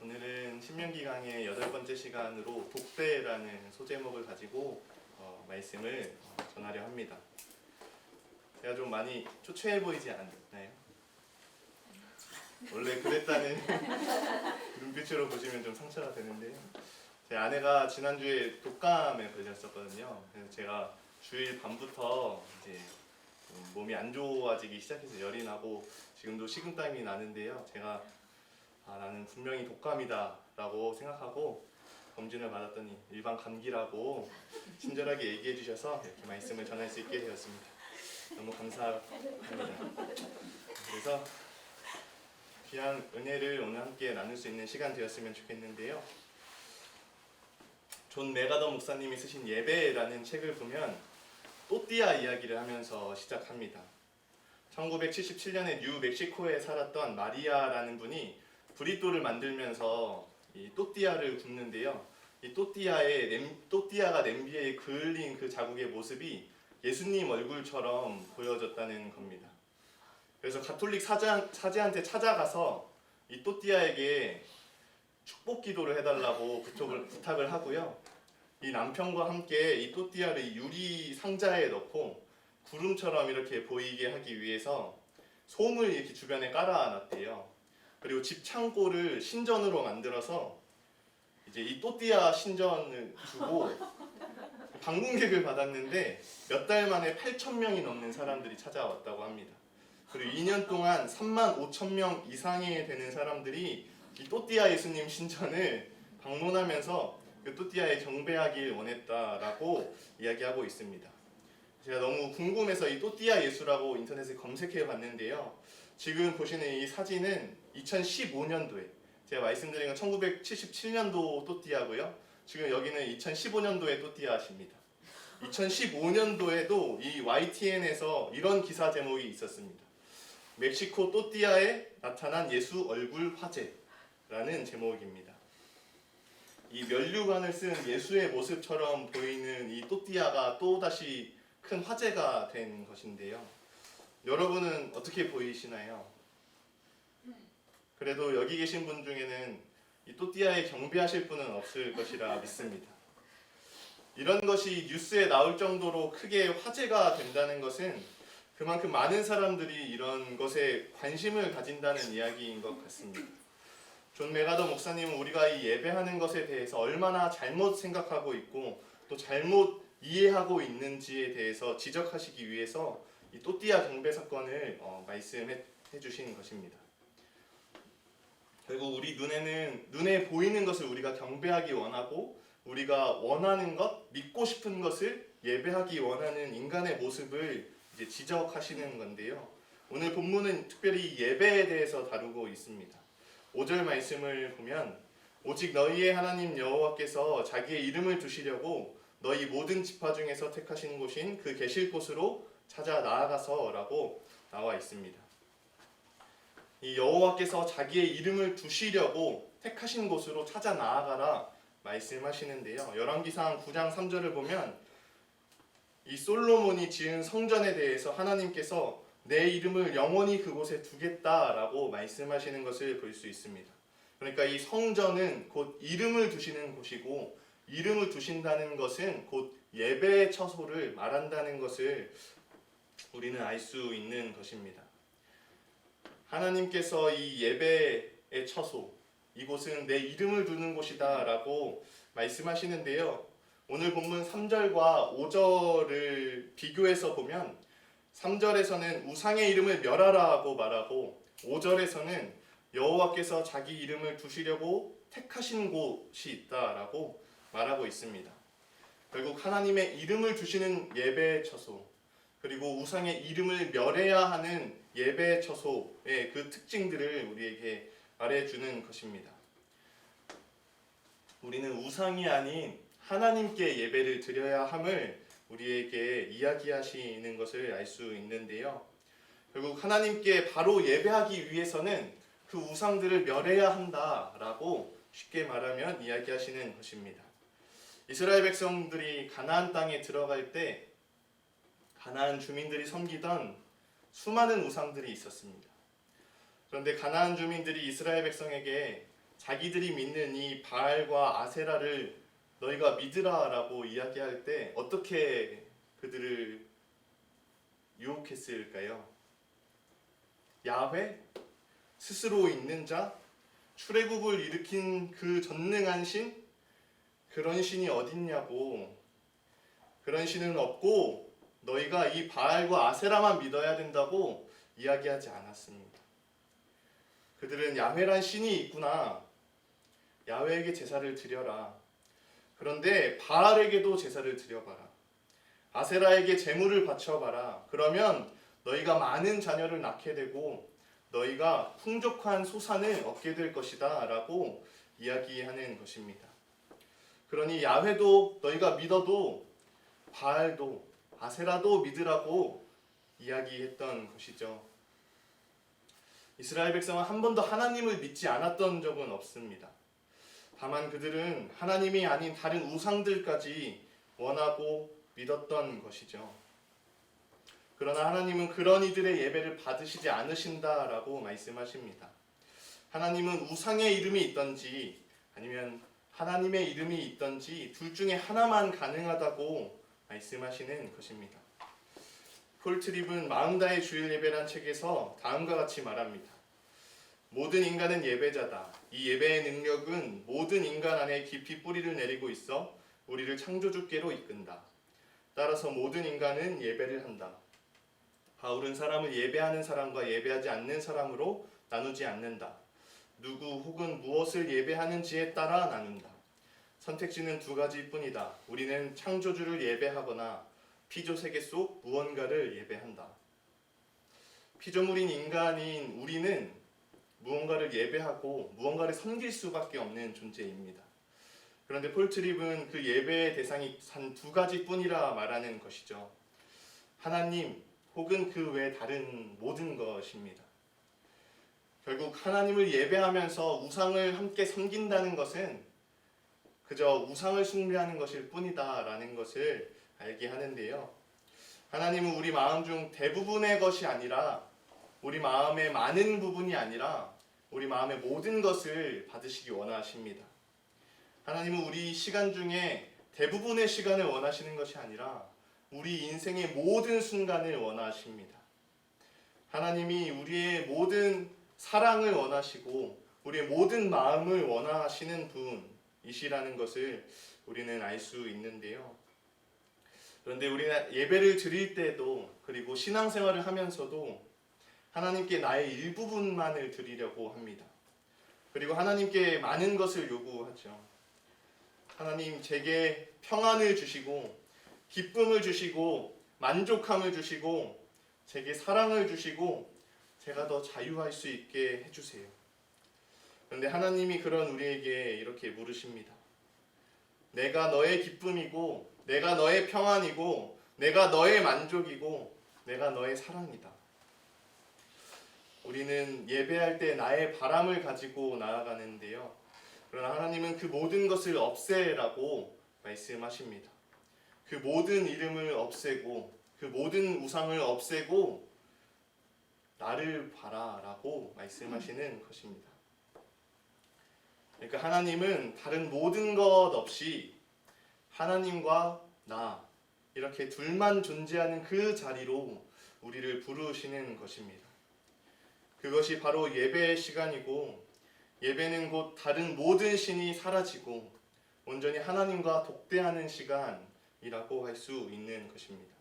오늘은 신명기 강의 8번째 시간으로 독대라는 소제목을 가지고 말씀을 전하려 합니다. 제가 좀 많이 초췌해 보이지 않나요? 원래 그랬다는 눈빛으로 보시면 좀 상처가 되는데요. 제 아내가 지난주에 독감에 걸렸었거든요. 그래서 제가 주일 밤부터 이제 몸이 안 좋아지기 시작해서 열이 나고 지금도 식은땀이 나는데요. 제가 나는 분명히 독감이다 라고 생각하고 검진을 받았더니 일반 감기라고 친절하게 얘기해 주셔서 이렇게 말씀을 전할 수 있게 되었습니다. 너무 감사합니다. 그래서 귀한 은혜를 오늘 함께 나눌 수 있는 시간 되었으면 좋겠는데요. 존 메가더 목사님이 쓰신 예배라는 책을 보면 또띠아 이야기를 하면서 시작합니다. 1977년에 뉴멕시코에 살았던 마리아라는 분이 브리또를 만들면서 이 또띠아를 굽는데요. 이 또띠아가 냄비에 그을린 그 자국의 모습이 예수님 얼굴처럼 보여졌다는 겁니다. 그래서 가톨릭 사제한테 찾아가서 이 또띠아에게 축복 기도를 해달라고 부탁을 하고요. 이 남편과 함께 이 또띠아를 유리 상자에 넣고 구름처럼 이렇게 보이게 하기 위해서 솜을 이렇게 주변에 깔아놨대요. 그리고 집 창고를 신전으로 만들어서 이제 이 또띠아 신전을 두고 방문객을 받았는데 몇 달 만에 8,000명이 넘는 사람들이 찾아왔다고 합니다. 그리고 2년 동안 35,000명 이상이 되는 사람들이 이 또띠아 예수님 신전을 방문하면서 그 또띠아에 경배하길 원했다라고 이야기하고 있습니다. 제가 너무 궁금해서 이 또띠아 예수라고 인터넷에 검색해 봤는데요. 지금 보시는 이 사진은 2015년도에 제가 말씀드린 건 1977년도 또띠아고요. 지금 여기는 2015년도의 또띠아십니다. 2015년도에도 이 YTN에서 이런 기사 제목이 있었습니다. 멕시코 또띠아에 나타난 예수 얼굴 화제라는 제목입니다. 이 면류관을 쓴 예수의 모습처럼 보이는 이 또띠아가 또다시 큰 화제가 된 것인데요. 여러분은 어떻게 보이시나요? 그래도 여기 계신 분 중에는 이 또띠아에 경배하실 분은 없을 것이라 믿습니다. 이런 것이 뉴스에 나올 정도로 크게 화제가 된다는 것은 그만큼 많은 사람들이 이런 것에 관심을 가진다는 이야기인 것 같습니다. 존 메가더 목사님은 우리가 이 예배하는 것에 대해서 얼마나 잘못 생각하고 있고 또 잘못 이해하고 있는지에 대해서 지적하시기 위해서 이 또띠아 경배 사건을 말씀해 주신 것입니다. 결국 우리 눈에 보이는 것을 우리가 경배하기 원하고 우리가 원하는 것, 믿고 싶은 것을 예배하기 원하는 인간의 모습을 이제 지적하시는 건데요. 오늘 본문은 특별히 예배에 대해서 다루고 있습니다. 5절 말씀을 보면 오직 너희의 하나님 여호와께서 자기의 이름을 두시려고 너희 모든 지파 중에서 택하신 곳인 그 계실 곳으로 찾아 나아가서라고 나와 있습니다. 이 여호와께서 자기의 이름을 두시려고 택하신 곳으로 찾아 나아가라 말씀하시는데요. 열왕기상 9장 3절을 보면 이 솔로몬이 지은 성전에 대해서 하나님께서 내 이름을 영원히 그곳에 두겠다라고 말씀하시는 것을 볼 수 있습니다. 그러니까 이 성전은 곧 이름을 두시는 곳이고 이름을 두신다는 것은 곧 예배의 처소를 말한다는 것을 우리는 알 수 있는 것입니다. 하나님께서 이 예배의 처소, 이곳은 내 이름을 두는 곳이다 라고 말씀하시는데요. 오늘 본문 3절과 5절을 비교해서 보면 3절에서는 우상의 이름을 멸하라고 말하고 5절에서는 여호와께서 자기 이름을 두시려고 택하신 곳이 있다라고 말하고 있습니다. 결국 하나님의 이름을 두시는 예배의 처소, 그리고 우상의 이름을 멸해야 하는 예배의 처소의 그 특징들을 우리에게 말해주는 것입니다. 우리는 우상이 아닌 하나님께 예배를 드려야 함을 우리에게 이야기하시는 것을 알 수 있는데요. 결국 하나님께 바로 예배하기 위해서는 그 우상들을 멸해야 한다라고 쉽게 말하면 이야기하시는 것입니다. 이스라엘 백성들이 가나안 땅에 들어갈 때 가나안 주민들이 섬기던 수많은 우상들이 있었습니다. 그런데 가나안 주민들이 이스라엘 백성에게 자기들이 믿는 이 바알과 아세라를 너희가 믿으라라고 이야기할 때 어떻게 그들을 유혹했을까요? 야훼? 스스로 있는 자? 출애굽을 일으킨 그 전능한 신? 그런 신이 어딨냐고. 그런 신은 없고 너희가 이 바알과 아세라만 믿어야 된다고 이야기하지 않았습니다. 그들은 야훼란 신이 있구나. 야훼에게 제사를 드려라. 그런데 바알에게도 제사를 드려봐라. 아세라에게 제물을 바쳐봐라. 그러면 너희가 많은 자녀를 낳게 되고 너희가 풍족한 소산을 얻게 될 것이다 라고 이야기하는 것입니다. 그러니 야훼도 너희가 믿어도 바알도 아세라도 믿으라고 이야기했던 것이죠. 이스라엘 백성은 한 번도 하나님을 믿지 않았던 적은 없습니다. 다만 그들은 하나님이 아닌 다른 우상들까지 원하고 믿었던 것이죠. 그러나 하나님은 그런 이들의 예배를 받으시지 않으신다라고 말씀하십니다. 하나님은 우상의 이름이 있던지 아니면 하나님의 이름이 있던지 둘 중에 하나만 가능하다고 말씀하시는 것입니다. 폴 트립은 마음 다해 주일 예배란 책에서 다음과 같이 말합니다. 모든 인간은 예배자다. 이 예배의 능력은 모든 인간 안에 깊이 뿌리를 내리고 있어 우리를 창조주께로 이끈다. 따라서 모든 인간은 예배를 한다. 바울은 사람을 예배하는 사람과 예배하지 않는 사람으로 나누지 않는다. 누구 혹은 무엇을 예배하는지에 따라 나눈다. 선택지는 두 가지뿐이다. 우리는 창조주를 예배하거나 피조 세계 속 무언가를 예배한다. 피조물인 인간인 우리는 무언가를 예배하고 무언가를 섬길 수밖에 없는 존재입니다. 그런데 폴 트립은 그 예배의 대상이 한 두 가지뿐이라 말하는 것이죠. 하나님 혹은 그 외 다른 모든 것입니다. 결국 하나님을 예배하면서 우상을 함께 섬긴다는 것은 그저 우상을 숭배하는 것일 뿐이다라는 것을 알게 하는데요. 하나님은 우리 마음 중 대부분의 것이 아니라 우리 마음의 많은 부분이 아니라 우리 마음의 모든 것을 받으시기 원하십니다. 하나님은 우리 시간 중에 대부분의 시간을 원하시는 것이 아니라 우리 인생의 모든 순간을 원하십니다. 하나님이 우리의 모든 사랑을 원하시고 우리의 모든 마음을 원하시는 분이시라는 것을 우리는 알 수 있는데요. 그런데 우리는 예배를 드릴 때도 그리고 신앙생활을 하면서도 하나님께 나의 일부분만을 드리려고 합니다. 그리고 하나님께 많은 것을 요구하죠. 하나님 제게 평안을 주시고 기쁨을 주시고 만족함을 주시고 제게 사랑을 주시고 제가 더 자유할 수 있게 해주세요. 그런데 하나님이 그런 우리에게 이렇게 물으십니다. 내가 너의 기쁨이고 내가 너의 평안이고 내가 너의 만족이고 내가 너의 사랑이다. 우리는 예배할 때 나의 바람을 가지고 나아가는데요. 그러나 하나님은 그 모든 것을 없애라고 말씀하십니다. 그 모든 이름을 없애고 그 모든 우상을 없애고 나를 봐라라고 말씀하시는 것입니다. 그러니까 하나님은 다른 모든 것 없이 하나님과 나 이렇게 둘만 존재하는 그 자리로 우리를 부르시는 것입니다. 그것이 바로 예배의 시간이고 예배는 곧 다른 모든 신이 사라지고 온전히 하나님과 독대하는 시간이라고 할 수 있는 것입니다.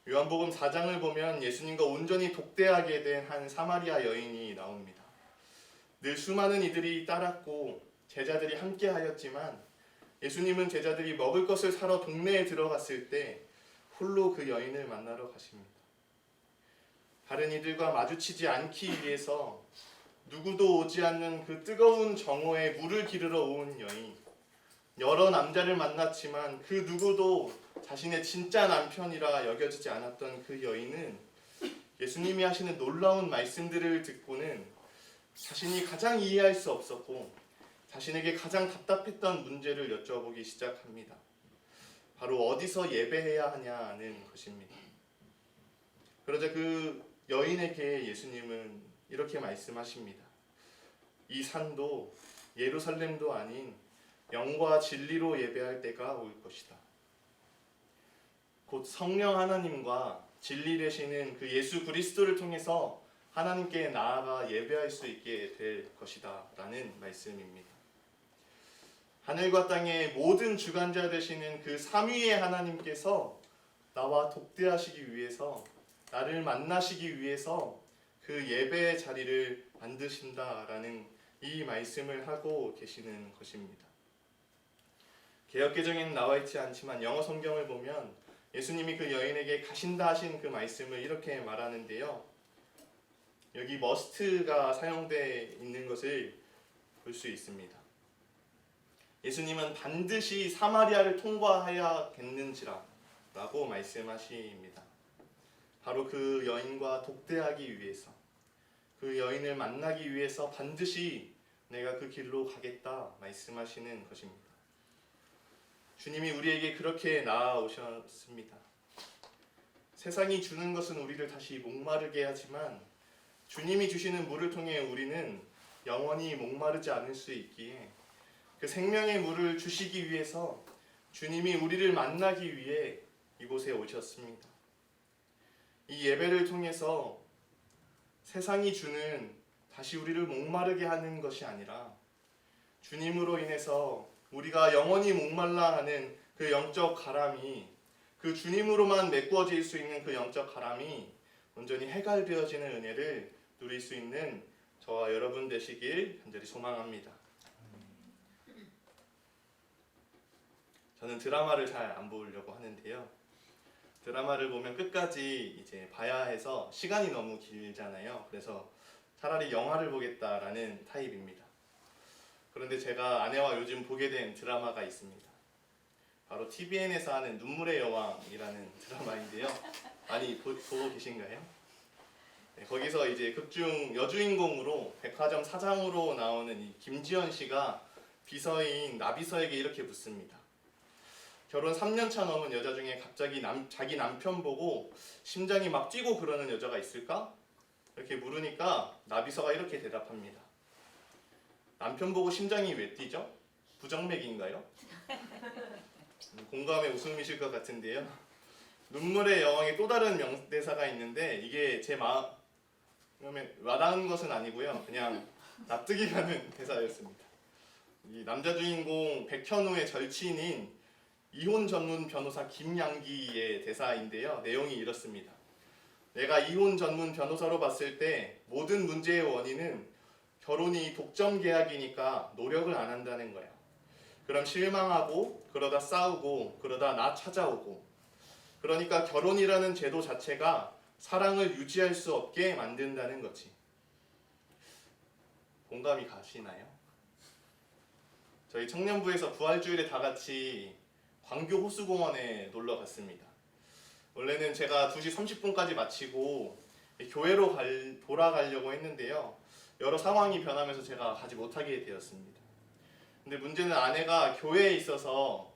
요한복음 4장을 보면 예수님과 온전히 독대하게 된 한 사마리아 여인이 나옵니다. 늘 수많은 이들이 따랐고 제자들이 함께 하였지만 예수님은 제자들이 먹을 것을 사러 동네에 들어갔을 때 홀로 그 여인을 만나러 가십니다. 다른 이들과 마주치지 않기 위해서 누구도 오지 않는 그 뜨거운 정오에 물을 기르러 온 여인, 여러 남자를 만났지만 그 누구도 자신의 진짜 남편이라 여겨지지 않았던 그 여인은 예수님이 하시는 놀라운 말씀들을 듣고는 자신이 가장 이해할 수 없었고 자신에게 가장 답답했던 문제를 여쭤보기 시작합니다. 바로 어디서 예배해야 하냐는 것입니다. 그러자 그 여인에게 예수님은 이렇게 말씀하십니다. 이 산도 예루살렘도 아닌 영과 진리로 예배할 때가 올 것이다. 곧 성령 하나님과 진리 되시는 그 예수 그리스도를 통해서 하나님께 나아가 예배할 수 있게 될 것이다 라는 말씀입니다. 하늘과 땅의 모든 주관자 되시는 그 삼위의 하나님께서 나와 독대하시기 위해서, 나를 만나시기 위해서 그 예배의 자리를 만드신다라는 이 말씀을 하고 계시는 것입니다. 개역개정에는 나와 있지 않지만 영어 성경을 보면 예수님이 그 여인에게 가신다 하신 그 말씀을 이렇게 말하는데요. 여기 must가 사용되어 있는 것을 볼 수 있습니다. 예수님은 반드시 사마리아를 통과해야겠는지라 라고 말씀하십니다. 바로 그 여인과 독대하기 위해서, 그 여인을 만나기 위해서 반드시 내가 그 길로 가겠다 말씀하시는 것입니다. 주님이 우리에게 그렇게 나아오셨습니다. 세상이 주는 것은 우리를 다시 목마르게 하지만 주님이 주시는 물을 통해 우리는 영원히 목마르지 않을 수 있기에 그 생명의 물을 주시기 위해서 주님이 우리를 만나기 위해 이곳에 오셨습니다. 이 예배를 통해서 세상이 주는 다시 우리를 목마르게 하는 것이 아니라 주님으로 인해서 우리가 영원히 목말라 하는 그 영적 가람이, 그 주님으로만 메꾸어질 수 있는 그 영적 가람이 온전히 해갈되어지는 은혜를 누릴 수 있는 저와 여러분 되시길 간절히 소망합니다. 저는 드라마를 잘 안 보려고 하는데요. 드라마를 보면 끝까지 이제 봐야 해서 시간이 너무 길잖아요. 그래서 차라리 영화를 보겠다라는 타입입니다. 그런데 제가 아내와 요즘 보게 된 드라마가 있습니다. 바로 TVN에서 하는 눈물의 여왕이라는 드라마인데요. 많이 보고 계신가요? 네, 거기서 이제 극중 여주인공으로 백화점 사장으로 나오는 이 김지연 씨가 비서인 나비서에게 이렇게 묻습니다. 결혼 3년차 넘은 여자 중에 갑자기 자기 남편 보고 심장이 막 뛰고 그러는 여자가 있을까? 이렇게 물으니까 나비서가 이렇게 대답합니다. 남편 보고 심장이 왜 뛰죠? 부정맥인가요? 공감에 웃음이실 것 같은데요. 눈물의 여왕의 또 다른 명대사가 있는데 이게 제 마음에 와닿은 것은 아니고요. 그냥 납득이 가는 대사였습니다. 이 남자 주인공 백현우의 절친인 이혼 전문 변호사 김양기의 대사인데요. 내용이 이렇습니다. 내가 이혼 전문 변호사로 봤을 때 모든 문제의 원인은 결혼이 독점 계약이니까 노력을 안 한다는 거야. 그럼 실망하고 그러다 싸우고 그러다 나 찾아오고, 그러니까 결혼이라는 제도 자체가 사랑을 유지할 수 없게 만든다는 거지. 공감이 가시나요? 저희 청년부에서 부활주일에 다 같이 광교 호수공원에 놀러 갔습니다. 원래는 제가 2시 30분까지 마치고 교회로 돌아가려고 했는데요. 여러 상황이 변하면서 제가 가지 못하게 되었습니다. 근데 문제는 아내가 교회에 있어서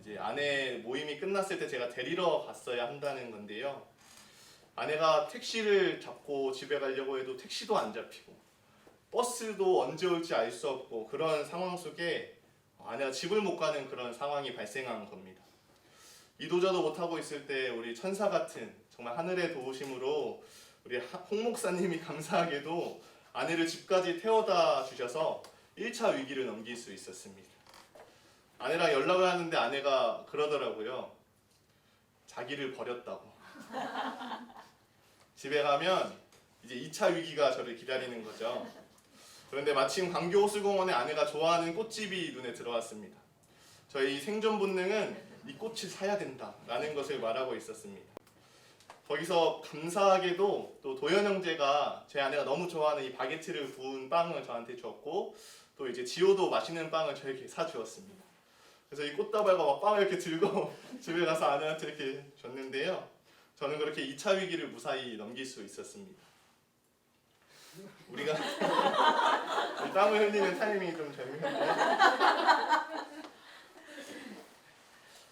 이제 아내 모임이 끝났을 때 제가 데리러 갔어야 한다는 건데요. 아내가 택시를 잡고 집에 가려고 해도 택시도 안 잡히고 버스도 언제 올지 알 수 없고 그런 상황 속에 아내가 집을 못 가는 그런 상황이 발생한 겁니다. 이도저도 못하고 있을 때 우리 천사 같은 정말 하늘의 도우심으로 우리 홍 목사님이 감사하게도 아내를 집까지 태워다 주셔서 1차 위기를 넘길 수 있었습니다. 아내랑 연락을 하는데 아내가 그러더라고요. 자기를 버렸다고. 집에 가면 이제 2차 위기가 저를 기다리는 거죠. 그런데 마침 광교 호수공원에 아내가 좋아하는 꽃집이 눈에 들어왔습니다. 저희 생존 본능은 이 꽃을 사야 된다라는 것을 말하고 있었습니다. 거기서 감사하게도 또 도현 형제가 제 아내가 너무 좋아하는 이 바게트를 구운 빵을 저한테 줬고, 또 이제 지호도 맛있는 빵을 저에게 사주었습니다. 그래서 이 꽃다발과 막 빵을 이렇게 들고 집에 가서 아내한테 이렇게 줬는데요. 저는 그렇게 2차 위기를 무사히 넘길 수 있었습니다. 우리가 땀을 흘리는 타이밍이 좀 절묘한데요.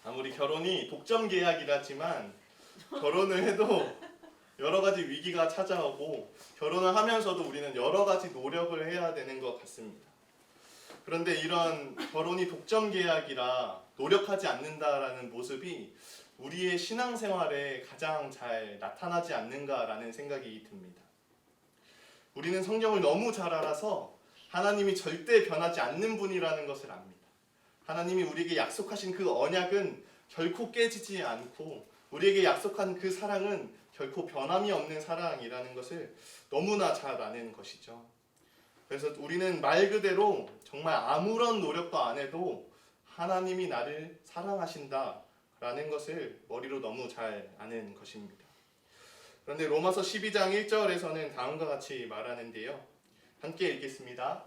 아무리 결혼이 독점 계약이라지만 결혼을 해도 여러 가지 위기가 찾아오고 결혼을 하면서도 우리는 여러 가지 노력을 해야 되는 것 같습니다. 그런데 이런 결혼이 독점 계약이라 노력하지 않는다라는 모습이 우리의 신앙생활에 가장 잘 나타나지 않는가라는 생각이 듭니다. 우리는 성경을 너무 잘 알아서 하나님이 절대 변하지 않는 분이라는 것을 압니다. 하나님이 우리에게 약속하신 그 언약은 결코 깨지지 않고 우리에게 약속한 그 사랑은 결코 변함이 없는 사랑이라는 것을 너무나 잘 아는 것이죠. 그래서 우리는 말 그대로 정말 아무런 노력도 안 해도 하나님이 나를 사랑하신다라는 것을 머리로 너무 잘 아는 것입니다. 그런데 로마서 12장 1절에서는 다음과 같이 말하는데요. 함께 읽겠습니다.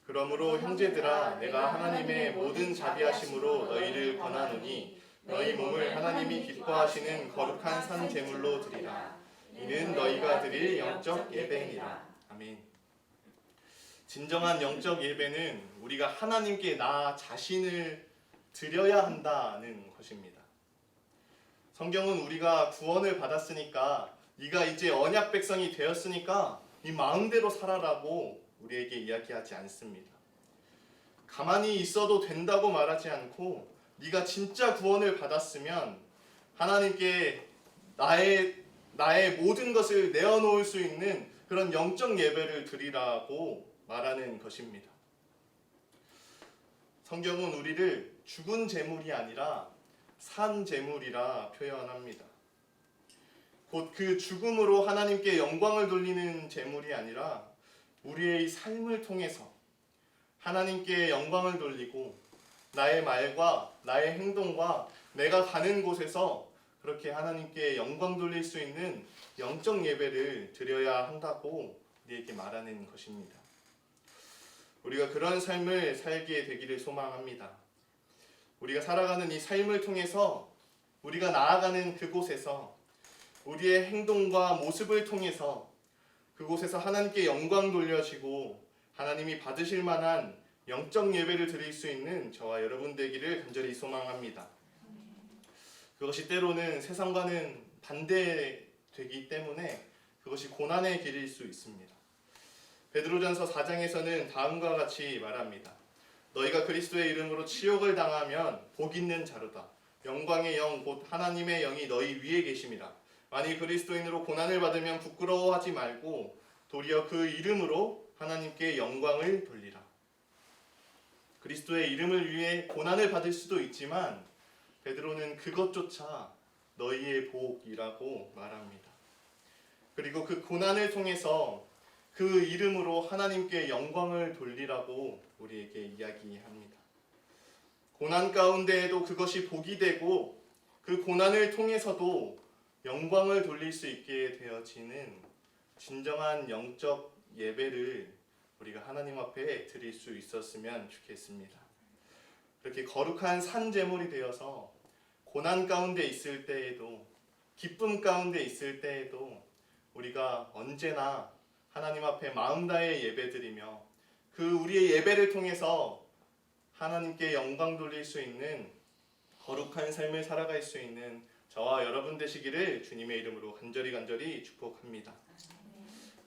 그러므로 형제들아 내가 하나님의 모든 자비하심으로 너희를 권하노니 너희 몸을 하나님이 기뻐하시는 거룩한 산 제물로 드리라. 이는 너희가 드릴 영적 예배니라. 아멘. 진정한 영적 예배는 우리가 하나님께 나 자신을 드려야 한다는 것입니다. 성경은 우리가 구원을 받았으니까 네가 이제 언약 백성이 되었으니까 네 마음대로 살아라고 우리에게 이야기하지 않습니다. 가만히 있어도 된다고 말하지 않고 네가 진짜 구원을 받았으면 하나님께 나의 모든 것을 내어놓을 수 있는 그런 영적 예배를 드리라고 말하는 것입니다. 성경은 우리를 죽은 재물이 아니라 산 재물이라 표현합니다. 곧 그 죽음으로 하나님께 영광을 돌리는 재물이 아니라 우리의 삶을 통해서 하나님께 영광을 돌리고 나의 말과 나의 행동과 내가 가는 곳에서 그렇게 하나님께 영광 돌릴 수 있는 영적 예배를 드려야 한다고 우리에게 말하는 것입니다. 우리가 그런 삶을 살게 되기를 소망합니다. 우리가 살아가는 이 삶을 통해서 우리가 나아가는 그곳에서 우리의 행동과 모습을 통해서 그곳에서 하나님께 영광 돌려지고 하나님이 받으실 만한 영적 예배를 드릴 수 있는 저와 여러분 되기를 간절히 소망합니다. 그것이 때로는 세상과는 반대되기 때문에 그것이 고난의 길일 수 있습니다. 베드로전서 4장에서는 다음과 같이 말합니다. 너희가 그리스도의 이름으로 치욕을 당하면 복 있는 자로다. 영광의 영 곧 하나님의 영이 너희 위에 계심이라. 만일 그리스도인으로 고난을 받으면 부끄러워하지 말고 도리어 그 이름으로 하나님께 영광을 돌리라. 그리스도의 이름을 위해 고난을 받을 수도 있지만 베드로는 그것조차 너희의 복이라고 말합니다. 그리고 그 고난을 통해서 그 이름으로 하나님께 영광을 돌리라고 우리에게 이야기합니다. 고난 가운데에도 그것이 복이 되고 그 고난을 통해서도 영광을 돌릴 수 있게 되어지는 진정한 영적 예배를 우리가 하나님 앞에 드릴 수 있었으면 좋겠습니다. 그렇게 거룩한 산 제물이 되어서 고난 가운데 있을 때에도 기쁨 가운데 있을 때에도 우리가 언제나 하나님 앞에 마음 다해 예배드리며 그 우리의 예배를 통해서 하나님께 영광 돌릴 수 있는 거룩한 삶을 살아갈 수 있는 저와 여러분 되시기를 주님의 이름으로 간절히 축복합니다.